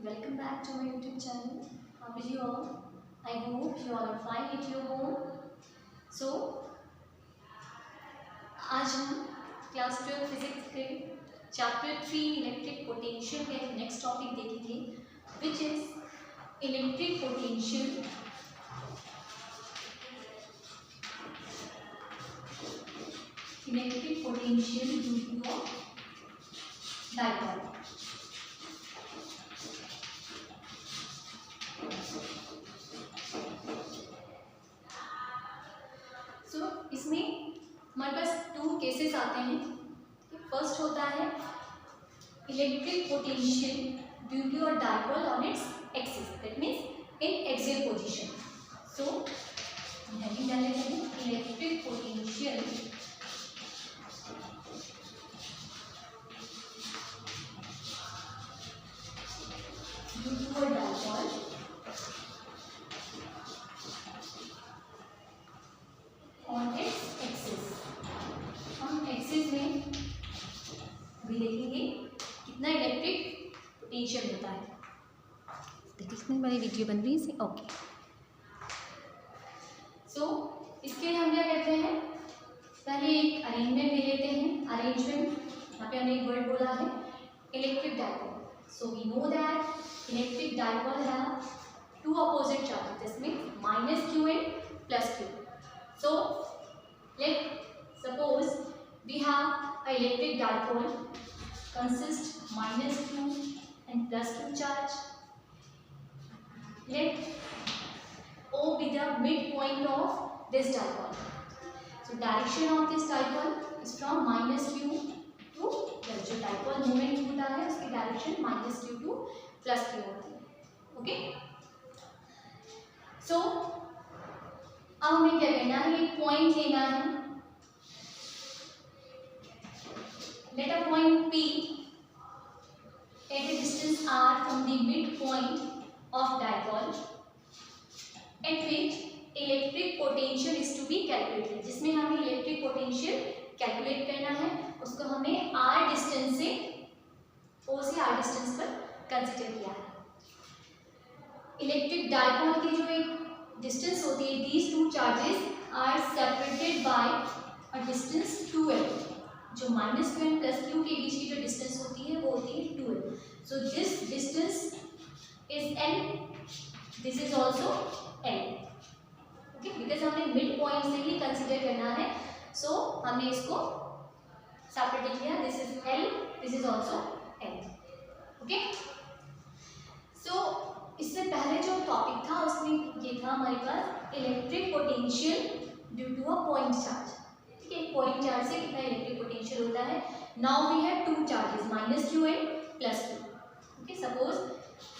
Welcome back to my YouTube channel. How are you all? I hope you all are fine at your home. So आज हम class 12 physics के chapter 3 electric potential के next topic देखेंगे, which is electric potential due to dipole. इसमें हमारे पास to cases आते हैं. First होता है electric potential due to a dipole on its axis, that means in axial position. So heading डाल लेते हैं electric potential due to a dipole on its axis. हम एक्सिस में भी देखेंगे कितना इलेक्ट्रिक पोटेंशियल होता है. कितनी बड़ी वीडियो बन रही है. ओके, सो इसके लिए हम क्या करते हैं, पहले एक अरेंजमेंट ले लेते हैं. अरेंजमेंट यहाँ पे हमने एक वर्ड बोला है electric dipole. So we know that electric dipole have two opposite charges, जिसमें -q and +q. So let suppose we have a electric dipole consists -q and +q charge. Let O be the midpoint of this dipole. So direction of this dipole is from -q to +. जो dipole movement होता है उसकी direction -q to +q होती है. Okay, सो अब हमें क्या करना है, एक पॉइंट लेना है. Let a point P at a distance r from the midpoint of dipole at which electric potential is to be calculated. जिसमें हमें इलेक्ट्रिक पोटेंशियल कैलकुलेट करना है, उसको हमें r डिस्टेंस से O से r डिस्टेंस पर कंसिडर किया है. इलेक्ट्रिक डाइपोल की जो एक डिस्टेंस होती है, these two charges are separated by a distance 2l. जो -q and +q के बीच की जो डिस्टेंस होती है वो होती है 2l. so this distance is l, this is also l. okay, because हमने मिड पॉइंट से ही कंसीडर करना है, so हमने इसको सेपरेट किया. this is l, this is also l. okay, so इससे पहले जो टॉपिक था उसमें ये था हमारे पास electric potential due to a point charge. ठीक है, पॉइंट चार्ज से कितना इलेक्ट्रिक पोटेंशियल होता है. Now we have two charges -q and +q. Okay, suppose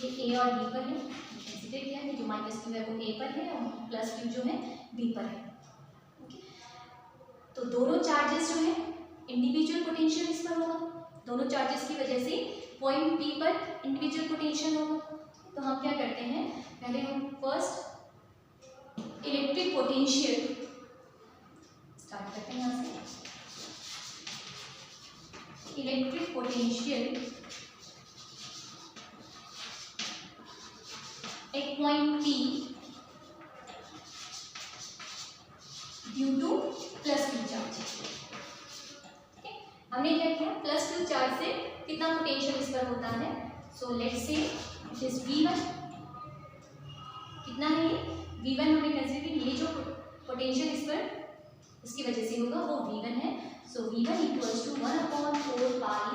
ये a और b पर है, कंसीडर किया है जो -q है वो a पर है और +q जो है b पर है. ओके, तो दोनों चार्जेस जो है इंडिविजुअल पोटेंशियल इस पर होगा. दोनों चार्जेस की वजह से पॉइंट p पर इंडिविजुअल पोटेंशियल होगा. तो हम क्या करते हैं, पहले हम फर्स्ट इलेक्ट्रिक पोटेंशियल स्टार्ट करते हैं. यहाँ से इलेक्ट्रिक पोटेंशियल एक point P due to +q charge. हमने क्या किया, +q चार्ज से कितना पोटेंशियल इस पर होता है. So let's say it is V1. कितना है ये V1 हमें कंसीडर, ये जो पोटेंशियल इस पर इसकी वजह से होगा वो V1 है. So V1 equals to 1/4 pi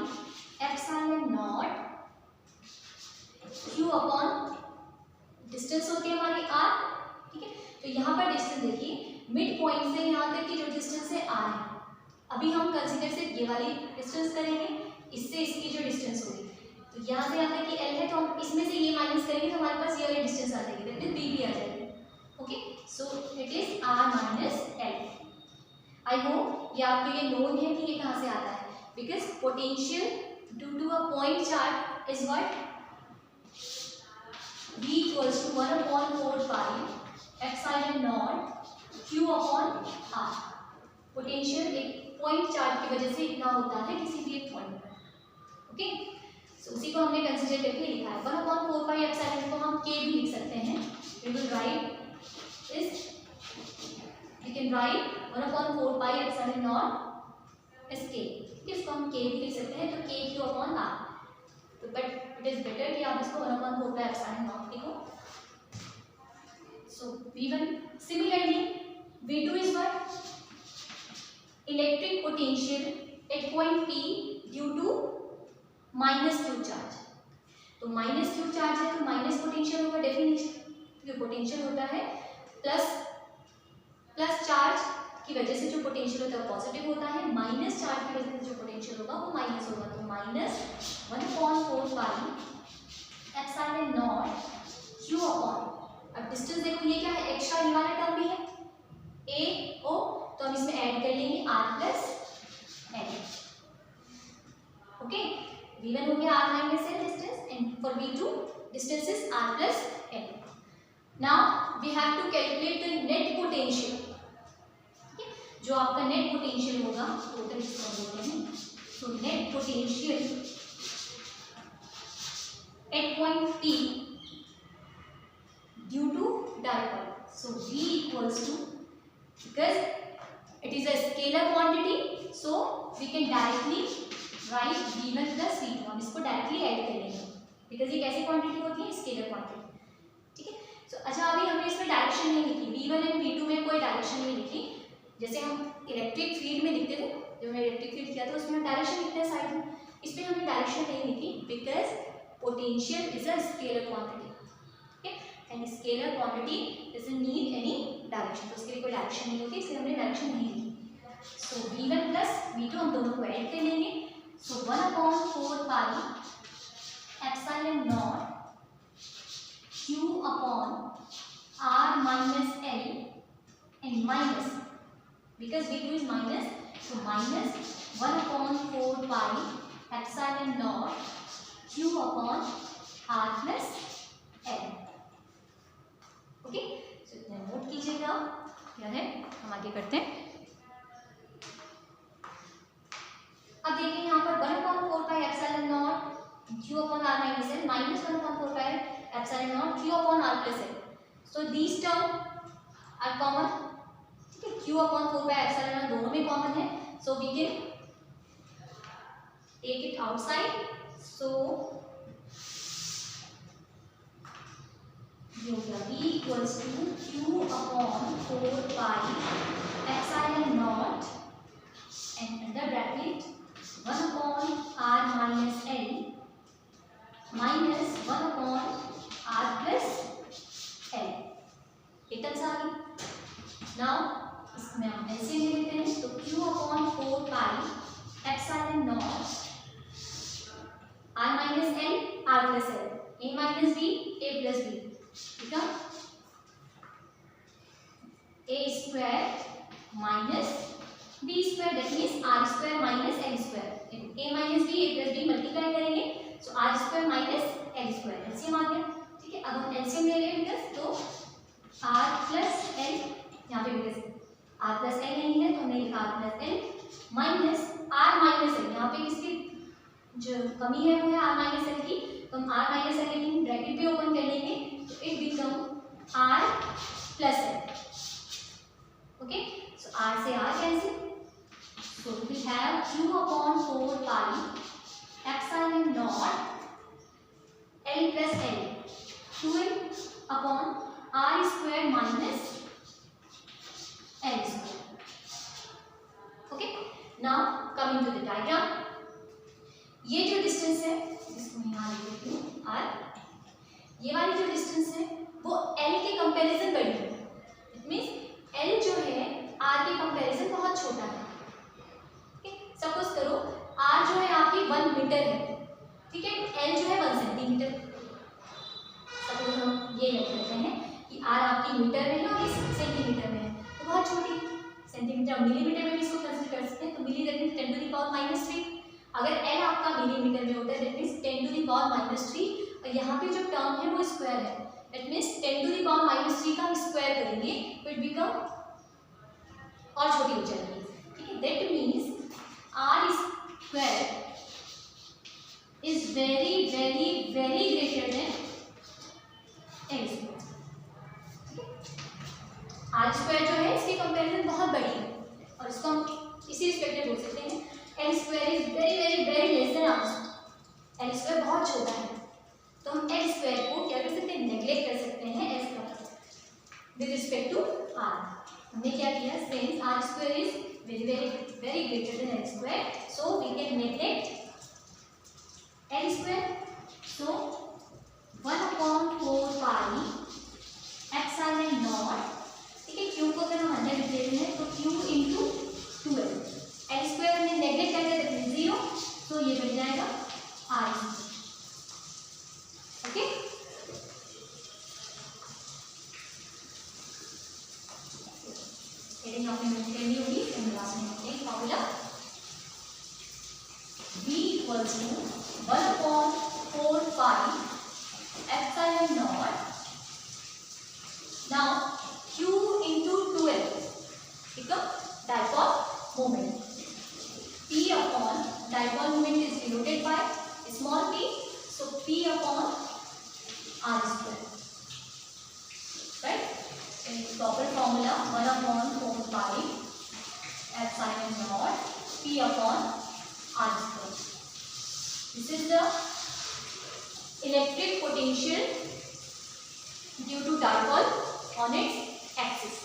epsilon naught Q upon distance होती है हमारी r. ठीक है, तो यहाँ पर डिस्टेंस देखिए, मिड पॉइंट से यहाँ तक की जो डिस्टेंस है r है. अभी हम कंसीडर सिर्फ ये वाली डिस्टेंस करेंगे, इससे इसकी जो डिस्टेंस होगी, तो यहाँ से यहाँ तक कि l है, तो हम इसमें से ये माइनस करेंगे तो हमारे पास ये वाली डिस्टेंस आ जाएगी, दैट मींस b भी आ जाएगी. Okay, so it is r minus l. I hope ये आपके लिए नोन है कि ये कहाँ से आता है, because potential due to a point charge is what, v equals to 1/4 pi epsilon naught q upon r. Potential एक पॉइंट चार्ज की वजह से इतना होता है किसी भी एक पॉइंट पर. ओके, तो उसी को हमने कंसीडर करके लिखा है। 1/4πε को हम k भी लिख सकते हैं। वी विल राइट इस, वी कैन राइट 1/4πε इस k, इसको हम k भी लिख सकते हैं, तो k/r। तो बट इट इज बेटर कि आप इसको 1/4πε लिखो। So V1 similarly V2 is what, electric potential at point P due to -q charge. तो -q चार्ज है तो माइनस पोटेंशियल होगा डेफिनेशन, जो पोटेंशियल होता है प्लस चार्ज की वजह से जो पोटेंशियल होता है पॉजिटिव होता है, माइनस चार्ज की वजह से जो पोटेंशियल होगा वो माइनस होगा। तो -1/4πε0 q अपॉन, अब डिस्टेंस देखो ये क्या है, एक्स्ट्रा ये वाला टर्म भी है a o, तो हम इसमें ऐड कर लेंगे r plus l। Okay, V1 हो गया r minus l distance, and for V2 distance is r plus l। Now we have to calculate the net potential. जो आपका नेट पोटेंशियल होगा टोटल इसको बोलते हैं, तो net potential at point P due to dipole. So V equals to, because it is a scalar quantity, so we can directly write V1 plus V2, हम इसको directly add करेंगे because ये कैसी क्वांटिटी होती है, स्केलर क्वांटिटी। ठीक है, सो अच्छा अभी हमने इसमें डायरेक्शन नहीं लिखी, V1 एंड V2 में कोई डायरेक्शन नहीं लिखी, जैसे हम इलेक्ट्रिक फील्ड में लिखते थे, जो हमने इलेक्ट्रिक फील्ड किया था उसमें डायरेक्शन लिखते हैं साइड में, इसमें हमने डायरेक्शन नहीं लिखी because potential is a scalar quantity. ठीक है, and scalar quantity doesn't need any direction, तो उसके लिए कोई डायरेक्शन नहीं होती, इसलिए हमने डायरेक्शन नहीं लिखी। सो V1 प्लस V2 हम दोनों को ऐड कर लेंगे। सो 1/4πε0 q upon r minus l and minus, because V2 is minus, so minus 1/4πε0 q upon r plus l। Okay, so इतना नोट कीजिएगा, क्या है हम आगे करते हैं। अब देखिए यहाँ पर 1/4πε0 q upon r minus l minus 1/4πε0 q upon r plus l, so these term are common। q upon 4πε0 दोनों में कॉमन है, so we can take it outside. So ये हो गया v equals to q upon 4πε0 and under bracket 1/r minus l minus 1/r plus l। इतना सारी now इसमें हम ऐसे ले लेते हैं, तो q upon 4πε0 r minus l r plus l, a minus b a plus b, ठीक है, a square minus b square, that means r square minus l square, a minus b a plus b multiply करेंगे, so r square minus l square, LCM आ गया। ठीक है, अब हम LCM ले रहे हैं, तो r प्लस l, यहाँ पे बिकॉज r प्लस l नहीं है तो हमने लिखा r plus l minus r minus l, यहाँ पे किसकी जो कमी है वो है r माइनस l की, तो हम r माइनस l लेकिन ब्रैकेट भी ओपन कर लेंगे, तो it become r plus l। Okay, so r से r cancel, so we have q upon 4πε0 l plus l 2l upon r square minus l square. Okay, now coming to the diagram, ये जो distance है इसको मैं यहाँ लिख देती हूँ r, ये वाली जो डिस्टेंस है वो l के कंपैरिजन बड़ी है, इट मींस l जो है r के कंपैरिजन बहुत छोटा है। सपोज करो r जो है आपकी 1 मीटर है, ठीक है, l जो है 1 सेंटीमीटर। सपोज हम ये लिख लेते हैं कि r आपकी मीटर में है और इस सेंटीमीटर में है, तो बहुत छोटी, सेंटीमीटर मिलीमीटर में भी इसको कंसीडर कर सकते हैं, तो milli that means 10 to the power -3। अगर l आपका मिलीमीटर में होता है that means 10 to the power -3, और यहाँ पे जो टर्म है वो स्क्वायर है, that means 10 to the power -3 का हम स्क्वायर करेंगे तो इट बिकम और छोटी हो जाएगी। ठीक है, that means r square is very very very greater than L square. R square जो है इसके कंपैरिजन बहुत बड़ी है और इसको हम इसी रिस्पेक्ट में बोल सकते हैं L square is very very very less than R square. L square बहुत छोटा है तो हम एल स्क्वायर को क्या कर सकते हैं, नेग्लेक्ट कर सकते हैं L square with respect to R. हमने क्या किया, since R square is very very very greater than L square so we can neglect L square. So 1/4 pi epsilon naught, ठीक है, क्यू को अगर हम अंदर लिख देते हैं तो Q into 2l। L square हमने नेग्लेक्ट कर दिया तो 0, तो ये बन जाएगा आर। ओके, हेडिंग आपने नोट करनी होगी, लास्ट में होते हैं formula v equals to 1/4 pi epsilon naught. Now q into 2l become dipole moment. P upon dipole moment is denoted by small p, so P upon r square, right? In proper formula 1/4 pi epsilon naught P upon r square. This is the electric potential due to dipole on its axis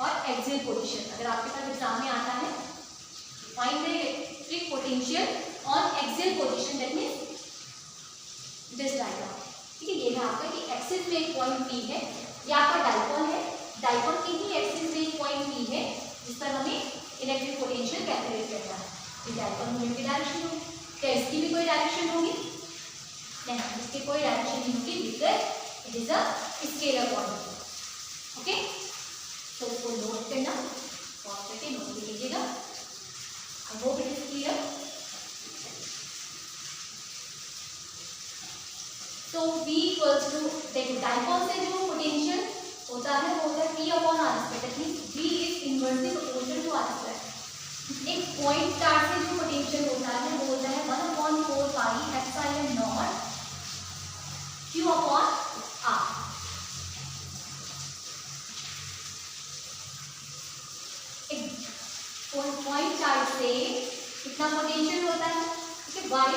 और axial position. अगर आपके पास exam में आता है find the electric potential on axial position, that means this diagram, ठीक है। ये है आपका कि एक्सिस में एक पॉइंट P है, ये आपका डाइपोल है, डाइपोल के ही एक्सिस में एक पॉइंट P है जिस पर हमें इलेक्ट्रिक पोटेंशियल कैलकुलेट करना है। ये डाइपोल मूवमेंट की डायरेक्शन होगी, क्या इसकी भी कोई डायरेक्शन होगी? नहीं, इसकी कोई डायरेक्शन नहीं होगी because it is a scalar quantity. Okay, तो इसको नोट करना, पॉज करके नोट भी कीजिएगा। I hope it is clear. तो V इक्वल्स टू, देखो डाइपोल से जो पोटेंशियल होता है वो होता है P upon R square, that means V is inversely proportional to R square. एक पॉइंट चार्ज से जो पोटेंशियल होता है वो होता है 1/4 pi epsilon naught Q upon are. Point charge से कितना पोटेंशियल होता है, ठीक है, वाइल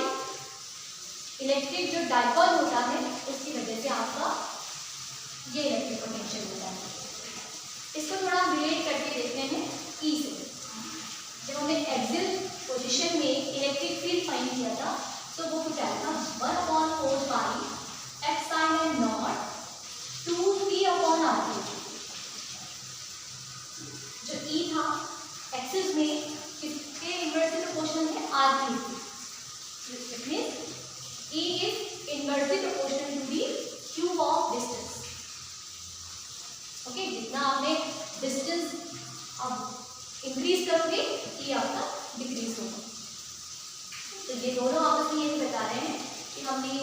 इलेक्ट्रिक जो डाइपोल होता है उसकी वजह से आपका ये इलेक्ट्रिक पोटेंशियल होता है। इसको थोड़ा रिलेट करके देखते हैं E से। जब हमने एक्सियल पोजीशन में इलेक्ट्रिक फील्ड फाइंड किया था तो वो कुछ आया था 1/4 pi epsilon naught 2P upon R। जो E था एक्सिस में किसके इनवर्सली प्रोपोर्शनल है, R के। It means E is inversely proportional to the cube of distance. Okay, जितना आपने डिस्टेंस अब इंक्रीज करोगे E आपका डिक्रीज होगा। तो ये दोनों आपस में ये बता रहे हैं कि हमने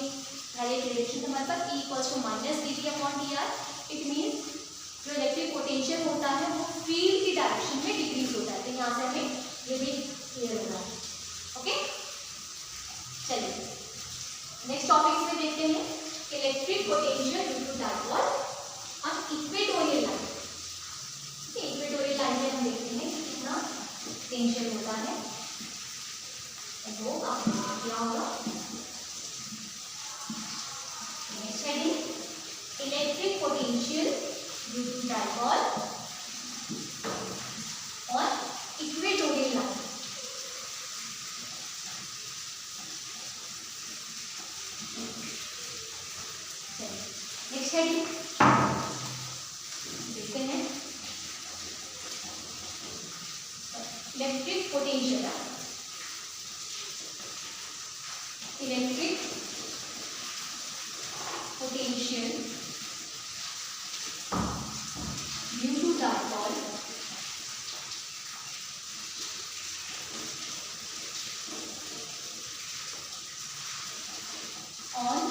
पहले रिलेशन हमारे पास E equals to -dT upon dr। It means जो इलेक्ट्रिक पोटेंशियल होता है वो फील्ड की डायरेक्शन में डिक्रीज होता है। तो यहाँ से हमें ये भी क्लियर हो रहा है। ओके, चलिए नेक्स्ट टॉपिक में देखते हैं electric potential due to dipole on equatorial line. Equatorial line में हम देखते हैं कि कितना पोटेंशियल होता है, वो आपको क्या होगा। Next heading electric potential due to dipole on equatorial line। Next heading देखते हैं electric potential. Electric potential due to dipole on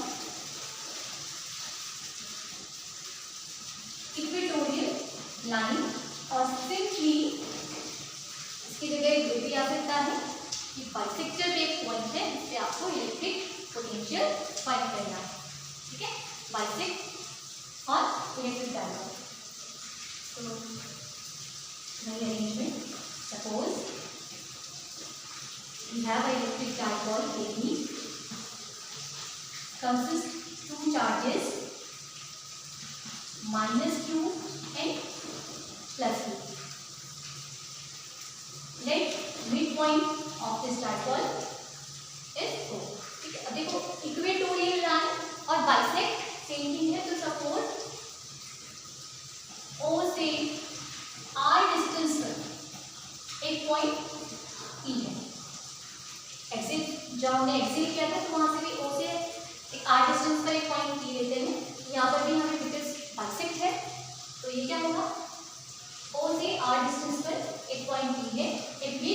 equatorial line, और सिंपली इसकी जगह ये भी आ सकता है कि बाइसेक्टर पे एक पॉइंट है जिससे आपको इलेक्ट्रिक बाइसेक्ट और इलेक्ट्रिक डायपोल. So नई arrangement. Suppose we have an electric dipole AB consists two charges -q and +q. Let midpoint of this dipole is O. ठीक है, अब देखो इक्वेटोरियल लाइन और बाइसेक्ट सेम थिंग है. तो suppose O से R distance पर एक पॉइंट E है. एग्जिट जब हमने एग्जिट किया था तो वहां से भी O से एक R डिस्टेंस पर एक पॉइंट E लेते हैं. यहाँ पर भी हमें बिकॉज बाइसेक्ट है तो ये क्या होगा, O से R डिस्टेंस पर एक पॉइंट E है. If the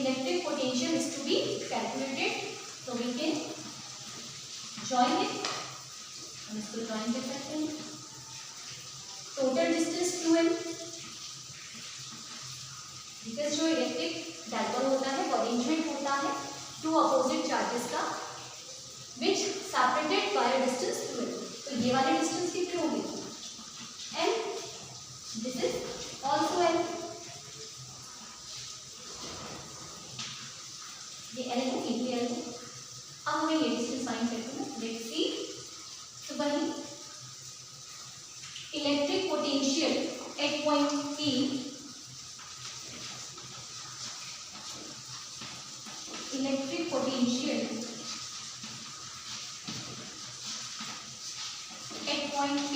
electric potential is to be calculated, so we can join it. हम इसको ज्वाइन कर सकते हैं. Total distance 2m. बिकॉज जो इलेक्ट्रिक डायपोल होता है वो अरेंजमेंट होता है टू अपोजिट चार्जेस का which separated by a distance 2m. तो ये वाले डिस्टेंस कितने होंगे, m. This is also m. ये L है, ये भी L है. अब हमें ये डिस्टेंस फाइंड करते हैं. Let's see. तो वही electric potential at point P, electric potential at point P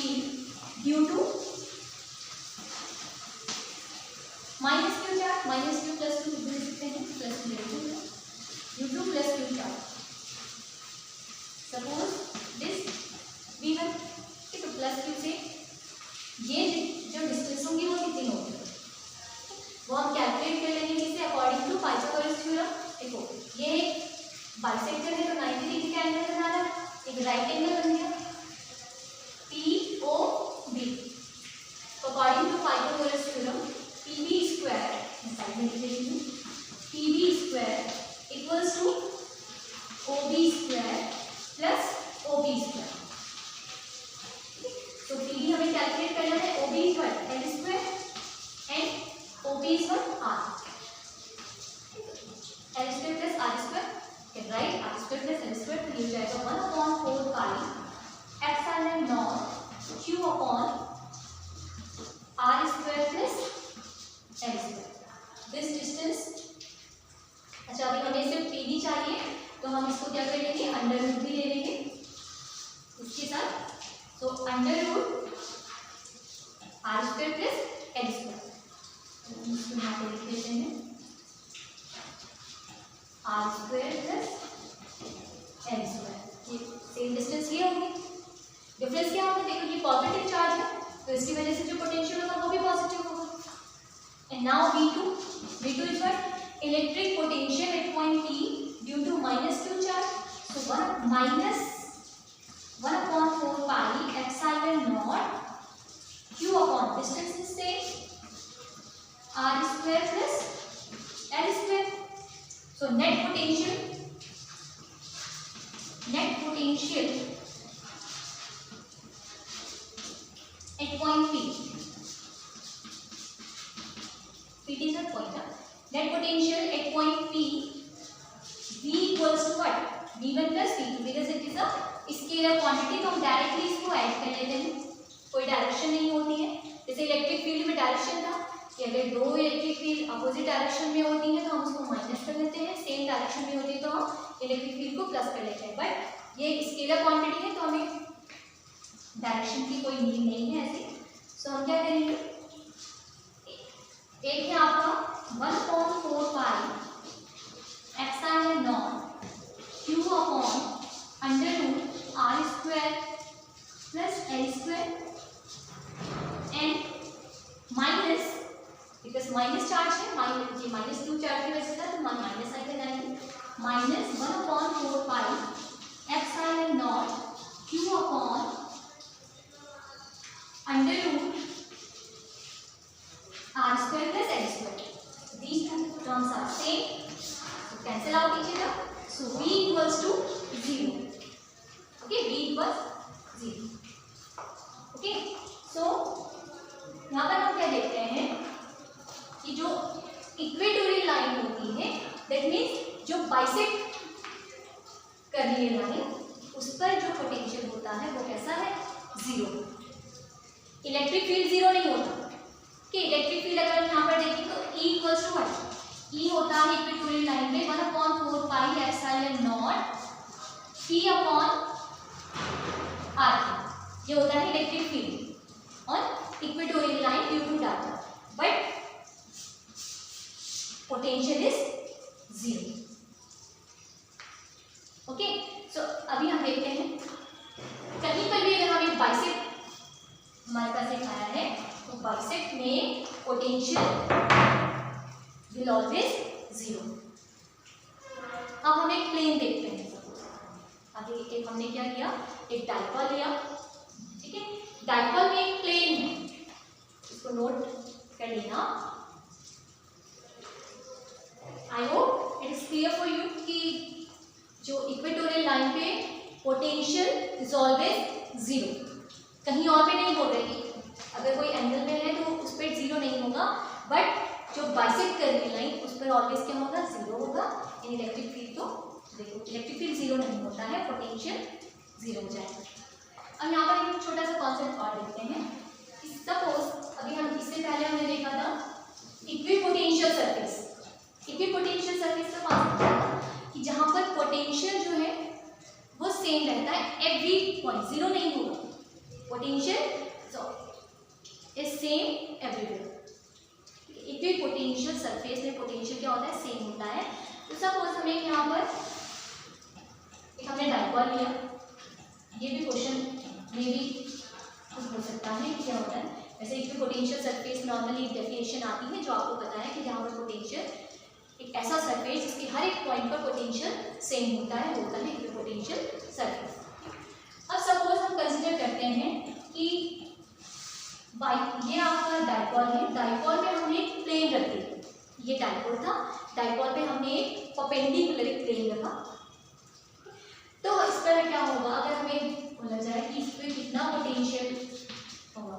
due to -q charge, -q + q लिख सकते हैं, plus due to +q charge. Suppose this V1. ठीक है, +q से ये जो डिस्टेंस होंगी वो कितनी होगी वो हम कैलकुलेट कर लेंगे. किसे अकॉर्डिंग टू पाइथागोरस थ्योरम. देखो ये एक बाइसेक्टर है तो 90 डिग्री का एंगल बना रहा है. एक राइट एंगल बन गया POB. तो according to Pythagoras theorem PB square, side में लिख लीजिए, PB square equals to OB square plus OB square. तो PB हमें कैलकुलेट करना है. OB is what, L square and OB is what, R. L square plus R square, right. R square plus L square तो ये हो जाएगा 1/4 pi epsilon naught Q upon R square plus L square. This distance. अच्छा अभी हमें सिर्फ PB चाहिए तो हम इसको क्या कर लेंगे, अंडर रूट भी ले लेंगे इसके साथ. तो under root R square plus L square. इसको यहाँ पे लिख देते हैं R square plus L square. ये सेम डिस्टेंस ये होंगे. डिफरेंस क्या होगा, देखो ये पॉजिटिव चार्ज है तो इसकी वजह से जो पोटेंशियल होगा वो भी पॉजिटिव होगा. And now V2 is what, electric potential at point P due to -q charge. So 1/4 pi epsilon naught Q upon distance is same R square plus L square. So net potential at point P, P is a point. Net potential at point P, V equals to what, V1 plus V2, because it is a scalar quantity. तो हम directly इसको add कर लेते हैं. कोई direction नहीं होती है. जैसे इलेक्ट्रिक फील्ड में डायरेक्शन था कि अगर दो इलेक्ट्रिक फील्ड अपोजिट डायरेक्शन में होती है तो हम उसको माइनस कर लेते हैं. सेम डायरेक्शन में होती है तो हम इलेक्ट्रिक फील्ड को प्लस कर लेते हैं. बट ये स्केलर क्वांटिटी है तो हमें डायरेक्शन की कोई नीड नहीं है ऐसे. सो हम क्या करेंगे, एक है आपका 1/4 pi epsilon naught Q upon under root R square plus L square and minus, because minus charge है, -2 चार्ज की वजह से तो माइनस आइकन आएंगे. -1/4 pi epsilon naught Q upon under root R square plus L square. These two terms are same. So cancel out each other. So V equals to 0. Okay, V equals 0. Bisect कर रही है line उस पर जो potential होता है वो कैसा है, जीरो। इलेक्ट्रिक फील्ड जीरो नहीं होता कि इलेक्ट्रिक फील्ड अगर यहाँ पर देखें तो E equals to what, E होता है इक्वेटोरियल लाइन में 1/4 pi epsilon not P upon R, ये होता है electric field on equatorial line due to data, but potential is zero. Okay, so अभी हम देखते हैं कहीं पर भी अगर हमें बाइसेक्ट हमारे पास एक आया है तो बाइसेक्ट में पोटेंशियल विल ऑलवेज जीरो। अब हम एक प्लेन देखते हैं। अभी एक हमने क्या किया, एक डाइपोल लिया, ठीक है। डाइपोल में एक प्लेन है, इसको नोट कर लेना। आई hope it is clear for you कि जो इक्वेटोरियल लाइन पे पोटेंशियल इज ऑलवेज जीरो, कहीं और पे नहीं बोल रही। अगर कोई एंगल में है तो उस पर जीरो नहीं होगा, बट जो बाइसेक्ट कर रही लाइन उस पर ऑलवेज क्या होगा, जीरो होगा। इन इलेक्ट्रिक फील्ड तो देखो इलेक्ट्रिक फील्ड जीरो नहीं होता है, पोटेंशियल जीरो हो जाएगा। अब यहाँ पर एक छोटा सा कॉन्सेप्ट और देखते हैं। सपोज अभी हम इससे पहले हमने देखा था इक्विपोटेंशियल सरफेस। इक्विपोटेंशियल सरफेस का कॉन्सेप्ट क्या था कि जहाँ पर पोटेंशियल जो है वो सेम रहता है एवरी पॉइंट, जीरो नहीं होगा। Potential is same everywhere. Equipotential surface में पोटेंशियल क्या होता है, सेम होता है। तो सपोज हमें यहाँ पर एक हमने डाइपोल लिया, ये भी क्वेश्चन में भी कुछ हो सकता है क्या होता है। वैसे इक्विपोटेंशियल सरफेस नॉर्मली डेफिनेशन आती है जो आपको पता है कि जहाँ पर पोटेंशियल एक ऐसा सरफेस जिसके हर एक पॉइंट पर पोटेंशियल सेम होता है इक्विपोटेंशियल सरफेस। अब सपोज हम कंसीडर करते हैं कि ये आपका डाइपोल है, डाइपोल पे हमने एक प्लेन रख दिया। ये डाइपोल था, डाइपोल पे हमने एक परपेंडिकुलर एक प्लेन रखा। तो इस पर क्या होगा, अगर हमें बोला जाए कि इस पर कितना पोटेंशियल होगा,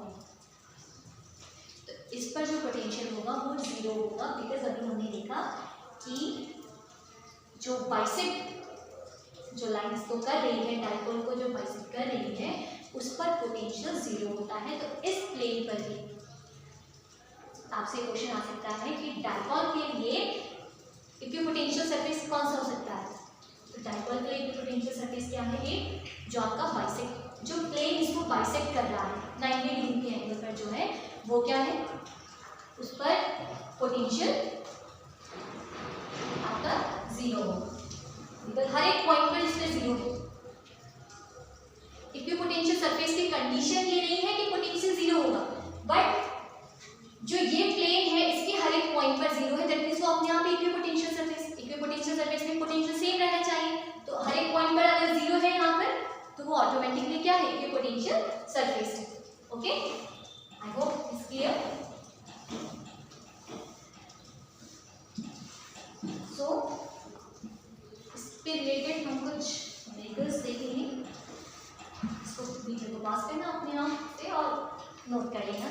तो इस पर जो पोटेंशियल होगा वो जीरो होगा, बिकॉज अभी हमने देखा कि जो बाइसेक्ट जो लाइन्स को कर रही है, डाइपोल को जो बाइसेक्ट कर रही है उस पर पोटेंशियल जीरो होता है। तो इस प्लेन पर ही आपसे क्वेश्चन आ सकता है कि डाइपोल के लिए इक्विपोटेंशियल सरफेस कौन सा हो सकता है। तो डाइपोल के लिए इक्विपोटेंशियल सरफेस क्या है, ये जो आपका बाइसेक्ट जो प्लेन इसको बाइसेक्ट कर रहा है 90 डिग्री के एंगल पर जो है वो क्या है, उस पर पोटेंशियल आपका जीरो होगा, बिकॉज हर एक पॉइंट पर इसमें जीरो है। इक्विपोटेंशियल सरफेस की कंडीशन ये नहीं है कि पोटेंशियल जीरो होगा, बट जो ये प्लेन है इसके हर एक पॉइंट पर जीरो है, दैट मींस वो अपने आप इक्विपोटेंशियल सरफेस में पोटेंशियल सेम रहना चाहिए। तो हर एक पॉइंट पर अगर जीरो है यहाँ पर तो वो ऑटोमेटिकली क्या है, इक्विपोटेंशियल सरफेस है। Okay, I hope it's clear. So इसके रिलेटेड हम कुछ फिगर्स देखेंगे, इसको वीडियो को पास करना अपने आप से और नोट कर लेना।